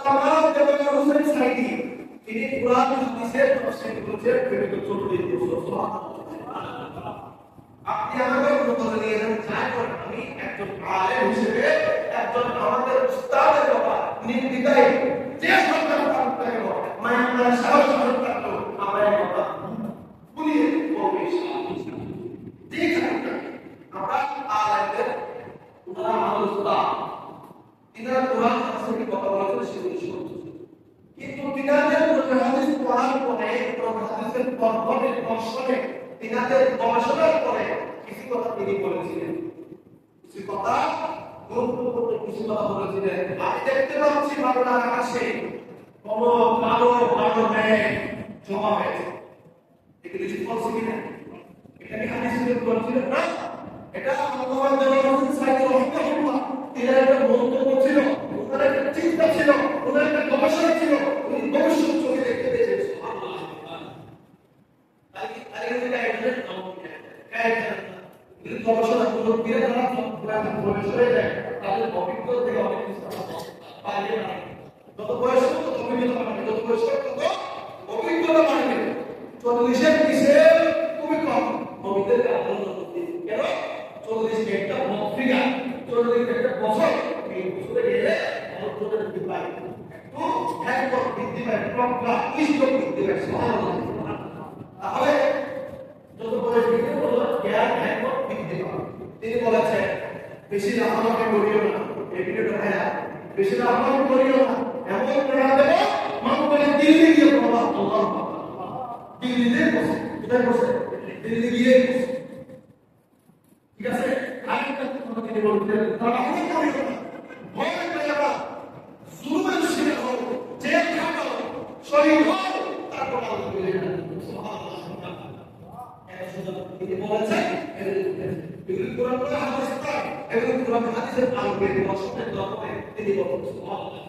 আমার দেওয়ার হোসেন সাইদি তিনি কুরআন হাদিসের তাফসীর করেছেন বিগত 40 বছর। সুবহানাল্লাহ। আপনি আমাকে বলে দিয়েছেন যাই করেন, আমি একজন আলেম হিসেবে একজন আমাদের উস্তাদের বাবা নির্দ্বিধায় যে সরকার থাকতে গেল মায়ানমার সাহস থাকতো আমরা এই কথা বলিয়ে বলবো ইনশাআল্লাহ। ঠিক আছে, আমরা আলেমদের উনারা আমাদের উস্তাদ, তিনারা কোরআন হাদিসের কথা বলেছেন সেগুলো শুনছি, কিন্তু তিনাদের হাদিস পড়ার পরে হাদিসের পরপরের দর্শনে তিনাদের গবেষণার পরে কিছু কথা তিনি বলেছিলেন, কিছু কথা গুরুত্বপূর্ণ কিছু কথা বলেছিলেন। আমি দেখতে পাচ্ছি বাংলার আকাশে কোন কালো কালো মেঘ জমা হয়েছে, এগুলি কিছু বলছে কিনা? এটা কি হাদিসের বলছিলেন না? এটা আল্লাহ দেওয়ার সাইড রহমাতুল্লাহ তিনার একটা মন্তব্য ছিল, ওনার একটা চিন্তা ছিল, ওনার একটা গবেষণা ছিল, উনি গবেষণা চোখে দেখতে পেয়েছেন। সুবহানাল্লাহ। গবেষণা করলো যারা প্রবেশ হয়ে যায় তাদের অভিজ্ঞতা থেকে অনেক কিছু পাইয়ে না। যত বয়স তত অভিজ্ঞতা বাড়বে, যত বয়স তত অভিজ্ঞতা বাড়বে। 40-এর নিচে খুবই কম নবীদেরকে আলোচনা করতে, কেন 40 একটা বছর 40 একটা বছর এই বছরে গেলে অভিজ্ঞতা বৃদ্ধি পায়, একটু হ্যাকর বৃদ্ধি পায়, প্রজ্ঞা ইষ্টক বৃদ্ধি পায়। সুবহানাল্লাহ। তাহলে যত বয়স বৃদ্ধি হলো জ্ঞান হ্যাকর বৃদ্ধি পায়। তিনি বলেছেন বেশি আমাকে করিও না, এই ভিডিওটা ভাইয়া বেশি আমাকে করিও না, এমন প্রেরণা দেবো মানুষ বলে দিল্লি গিয়ে বলা আল্লাহ দিল্লিতে বসে, কোথায় বসে? দিল্লি গিয়ে বসে। ঠিক আছে, আরেকটা কথা তিনি বলছেন তারা আমাকে করিও না, ভয় পেয়ে যাবা, জুলুমের শিকার হও, জেল খাটো, শহীদ হও, তারপর আল্লাহ বলে না। সুবহানাল্লাহ। তিনি বলেছেন এগুলি কোরআন হাদিস, এগুলি কোরআন হাদিসের আলোকে দর্শনের দর্পণে তিনি বলেছেন। সুবহানাল্লাহ।